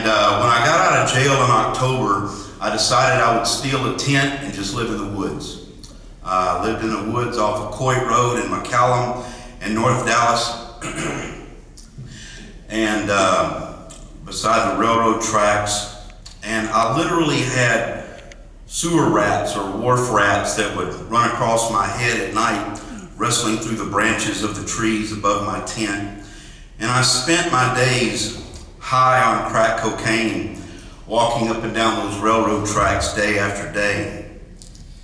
when I got out of jail in October, I decided I would steal a tent and just live in the woods. I lived in the woods off of Coit Road in McCallum in North Dallas, and beside the railroad tracks. And I literally had sewer rats or wharf rats that would run across my head at night, wrestling through the branches of the trees above my tent. And I spent my days high on crack cocaine, walking up and down those railroad tracks day after day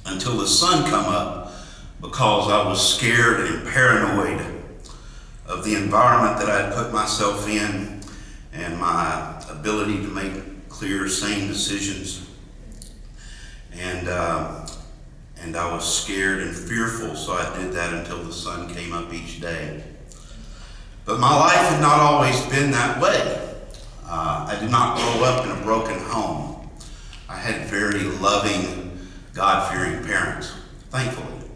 until the sun come up, because I was scared and paranoid of the environment that I had put myself in and my ability to make clear, sane decisions. And I was scared and fearful, so I did that until the sun came up each day. But my life had not always been that way. I did not grow up in a broken home. I had very loving, God-fearing parents, thankfully.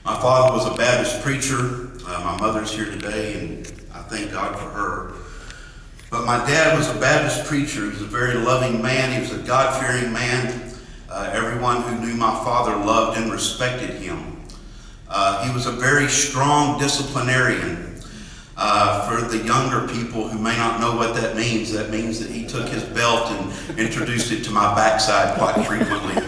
My father was a Baptist preacher. My mother's here today, and I thank God for her. But my dad was a Baptist preacher. He was a very loving man. He was a God-fearing man. Everyone who knew my father loved and respected him. He was a very strong disciplinarian. For the younger people who may not know what that means that he took his belt and introduced it to my backside quite frequently.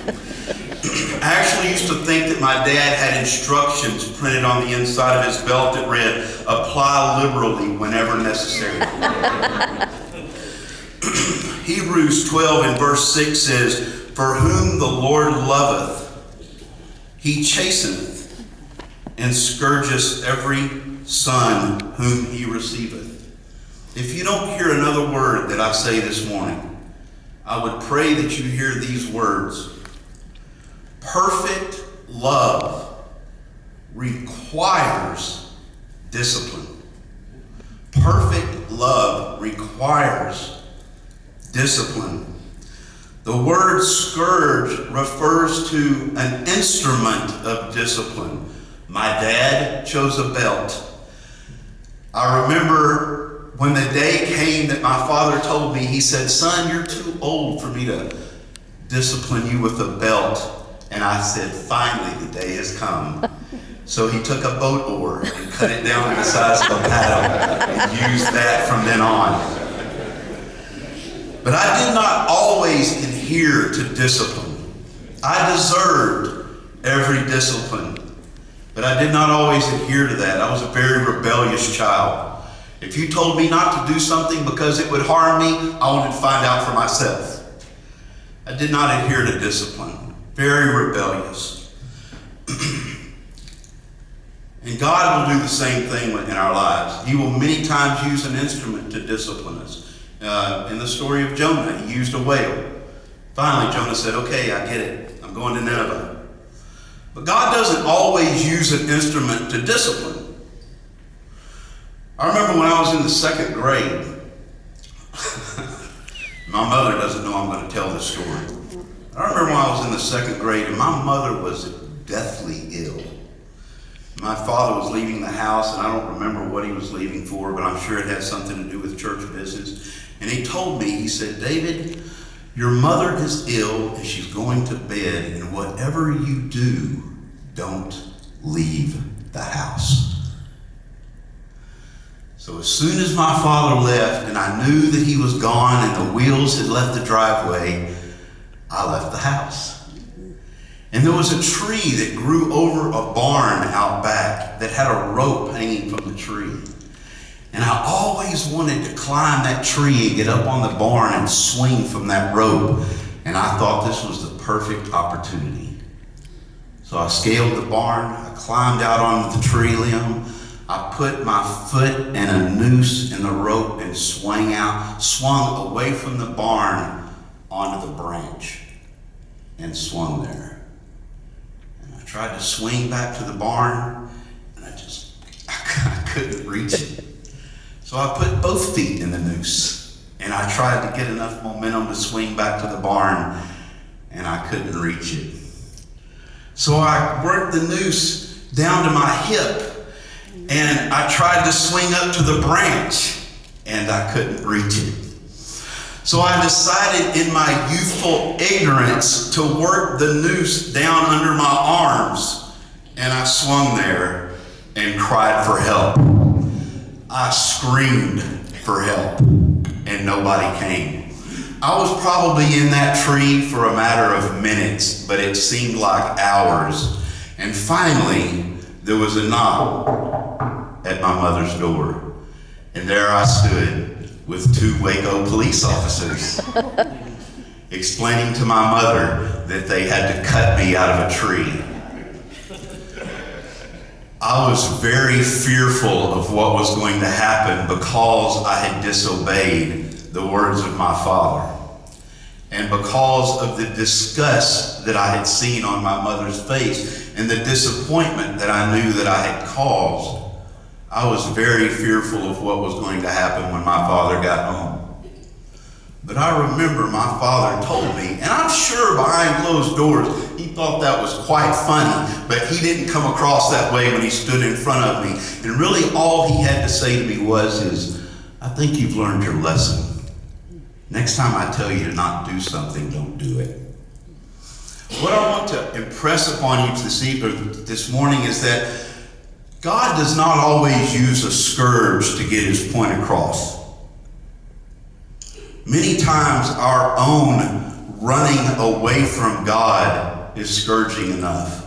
I actually used to think that my dad had instructions printed on the inside of his belt that read, "Apply liberally whenever necessary." Hebrews 12 and verse 6 says, "For whom the Lord loveth, he chasteneth, and scourgeth every son whom he receiveth." If you don't hear another word that I say this morning, I would pray that you hear these words. Perfect love requires discipline. Perfect love requires discipline. The word scourge refers to an instrument of discipline. My dad chose a belt. I remember when the day came that my father told me, he said, "Son, you're too old for me to discipline you with a belt." And I said, "Finally, the day has come." So he took a boat oar and cut it down to the size of a paddle and used that from then on. But I did not always adhere to discipline. I deserved every discipline, but I did not always adhere to that. I was a very rebellious child. If you told me not to do something because it would harm me, I wanted to find out for myself. I did not adhere to discipline. Very rebellious. And God will do the same thing in our lives. He will many times use an instrument to discipline us. In the story of Jonah, he used a whale. Finally, Jonah said, "Okay, I get it. I'm going to Nineveh." But God doesn't always use an instrument to discipline. I remember when I was in the second grade. My mother doesn't know I'm going to tell this story. I remember when I was in the second grade and my mother was deathly ill. My father was leaving the house, and I don't remember what he was leaving for, but I'm sure it had something to do with church business. And he told me, he said, "David, your mother is ill and she's going to bed, and whatever you do, don't leave the house." So as soon as my father left and I knew that he was gone and the wheels had left the driveway, I left the house. And there was a tree that grew over a barn out back that had a rope hanging from the tree. And I always wanted to climb that tree and get up on the barn and swing from that rope. And I thought this was the perfect opportunity. So I scaled the barn, I climbed out onto the tree limb, I put my foot in a noose in the rope and swung away from the barn onto the branch and swung there. And I tried to swing back to the barn, and I couldn't reach it. So I put both feet in the noose, and I tried to get enough momentum to swing back to the barn, and I couldn't reach it. So I worked the noose down to my hip, and I tried to swing up to the branch, and I couldn't reach it. So I decided in my youthful ignorance to work the noose down under my arms, and I swung there and cried for help. I screamed for help, and nobody came. I was probably in that tree for a matter of minutes, but it seemed like hours. And finally, there was a knock at my mother's door. And there I stood with 2 Waco police officers, explaining to my mother that they had to cut me out of a tree. I was very fearful of what was going to happen because I had disobeyed the words of my father. And because of the disgust that I had seen on my mother's face and the disappointment that I knew that I had caused, I was very fearful of what was going to happen when my father got home. But I remember my father told me, and I'm sure behind closed doors, he thought that was quite funny, but he didn't come across that way when he stood in front of me. And really all he had to say to me was, I think you've learned your lesson. Next time I tell you to not do something, don't do it. What I want to impress upon you this morning is that God does not always use a scourge to get his point across. Many times our own running away from God is scourging enough.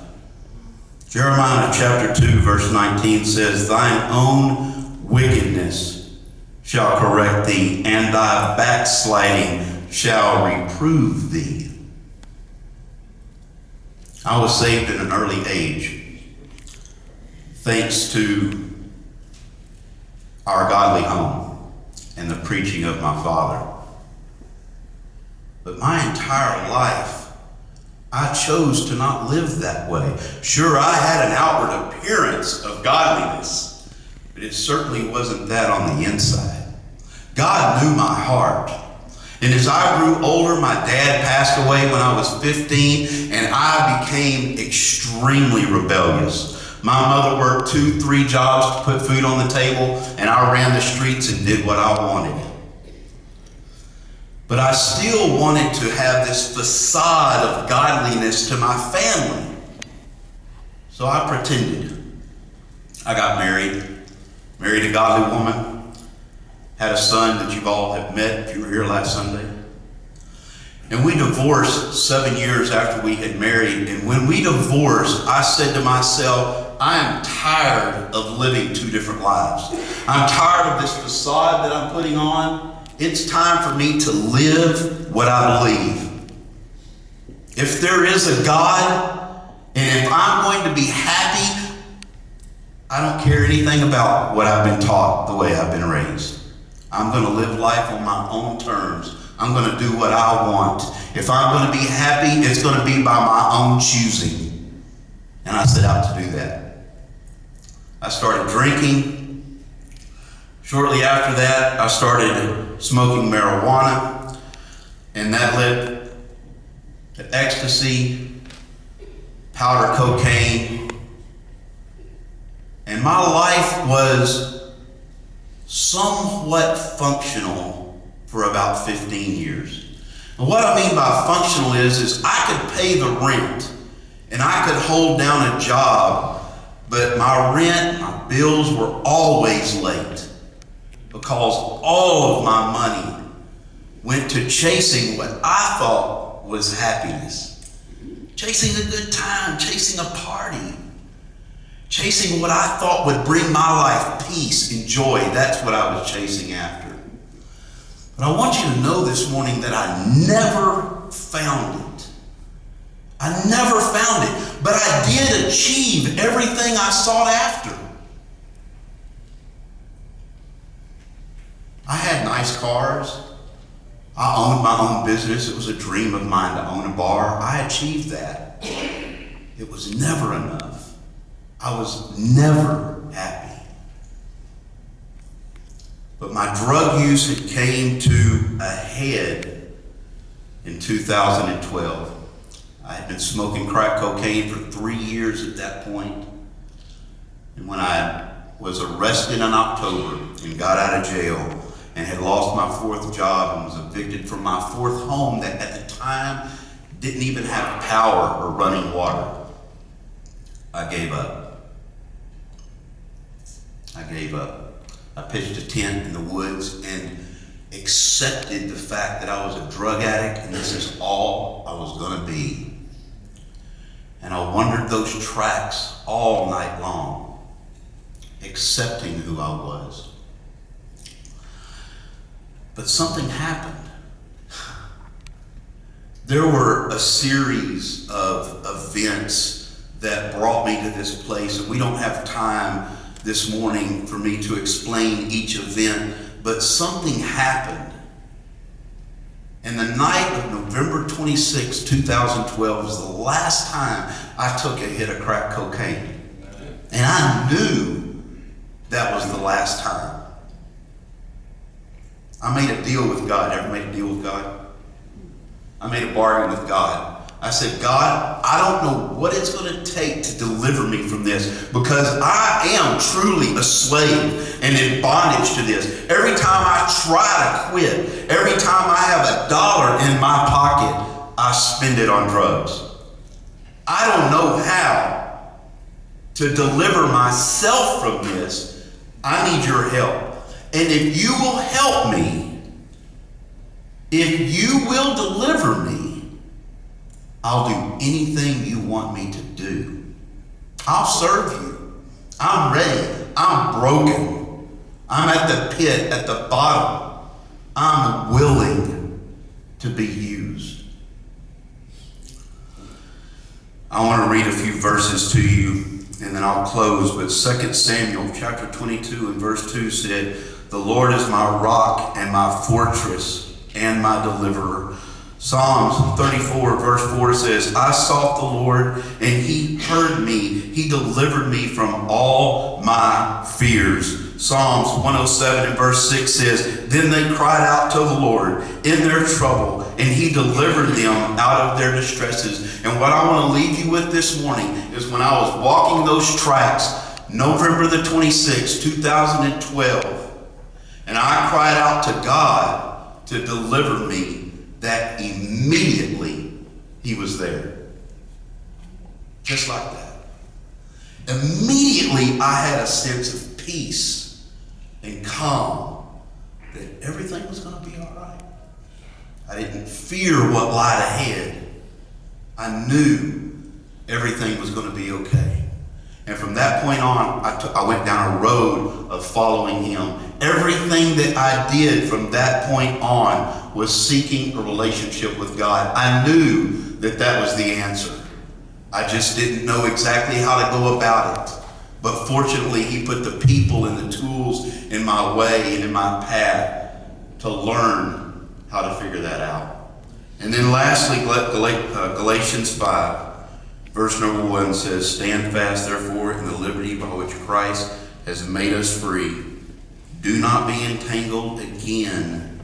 Jeremiah chapter 2 verse 19 says, thine own wickedness shall correct thee, and thy backsliding shall reprove thee. I was saved at an early age, thanks to our godly home and the preaching of my father. But my entire life, I chose to not live that way. Sure, I had an outward appearance of godliness, but it certainly wasn't that on the inside. God knew my heart. And as I grew older, my dad passed away when I was 15, and I became extremely rebellious. My mother worked 2-3 jobs to put food on the table, and I ran the streets and did what I wanted. But I still wanted to have this facade of godliness to my family. So I pretended. I got married a godly woman, had a son that you all have met if you were here last Sunday. And we divorced 7 years after we had married. And when we divorced, I said to myself, I am tired of living 2 different lives. I'm tired of this facade that I'm putting on. It's time for me to live what I believe. If there is a God, and if I'm going to be happy, I don't care anything about what I've been taught, the way I've been raised. I'm going to live life on my own terms. I'm going to do what I want. If I'm going to be happy, it's going to be by my own choosing. And I set out to do that. I started drinking. Shortly after that, I started smoking marijuana, and that led to ecstasy, powder cocaine, and my life was somewhat functional for about 15 years. And what I mean by functional is I could pay the rent, and I could hold down a job, but my rent, my bills were always late, because all of my money went to chasing what I thought was happiness. Chasing a good time, chasing a party, chasing what I thought would bring my life peace and joy. That's what I was chasing after. But I want you to know this morning that I never found it. I never found it, but I did achieve everything I sought after. I had nice cars. I owned my own business. It was a dream of mine to own a bar. I achieved that. It was never enough. I was never happy. But my drug use had came to a head in 2012. I had been smoking crack cocaine for 3 years at that point. And when I was arrested in October and got out of jail, and had lost my fourth job and was evicted from my fourth home that at the time didn't even have power or running water. I gave up. I gave up. I pitched a tent in the woods and accepted the fact that I was a drug addict and this is all I was going to be. And I wandered those tracks all night long, accepting who I was. But something happened. There were a series of events that brought me to this place, and we don't have time this morning for me to explain each event, but something happened. And the night of November 26, 2012 was the last time I took a hit of crack cocaine. And I knew that was the last time. I made a deal with God. Ever made a deal with God? I made a bargain with God. I said, God, I don't know what it's going to take to deliver me from this because I am truly a slave and in bondage to this. Every time I try to quit, every time I have $1 in my pocket, I spend it on drugs. I don't know how to deliver myself from this. I need your help. And if you will help me, if you will deliver me, I'll do anything you want me to do. I'll serve you. I'm ready. I'm broken. I'm at the pit, at the bottom. I'm willing to be used. I want to read a few verses to you and then I'll close. But 2 Samuel chapter 22 and verse 2 said, "The Lord is my rock and my fortress and my deliverer." Psalms 34 verse 4 says, "I sought the Lord and he heard me. He delivered me from all my fears." Psalms 107 and verse 6 says, "Then they cried out to the Lord in their trouble, and he delivered them out of their distresses." And what I want to leave you with this morning is when I was walking those tracks, November the 26th, 2012, and I cried out to God to deliver me, that immediately he was there. Just like that. Immediately I had a sense of peace and calm that everything was going to be all right. I didn't fear what lied ahead. I knew everything was going to be okay. And from that point on, I went down a road of following him. Everything that I did from that point on was seeking a relationship with God. I knew that that was the answer. I just didn't know exactly how to go about it. But fortunately, he put the people and the tools in my way and in my path to learn how to figure that out. And then lastly, Galatians 5. Verse number 1 says, "Stand fast, therefore, in the liberty by which Christ has made us free. Do not be entangled again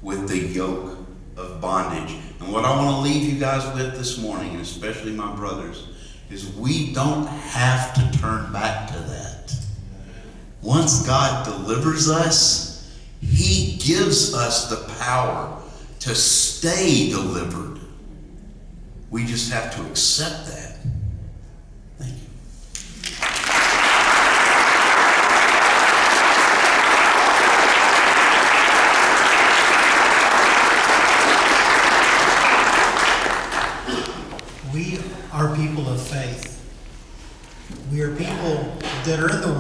with the yoke of bondage." And what I want to leave you guys with this morning, and especially my brothers, is we don't have to turn back to that. Once God delivers us, he gives us the power to stay delivered. We just have to accept that. Thank you. We are people of faith. We are people that are in the world.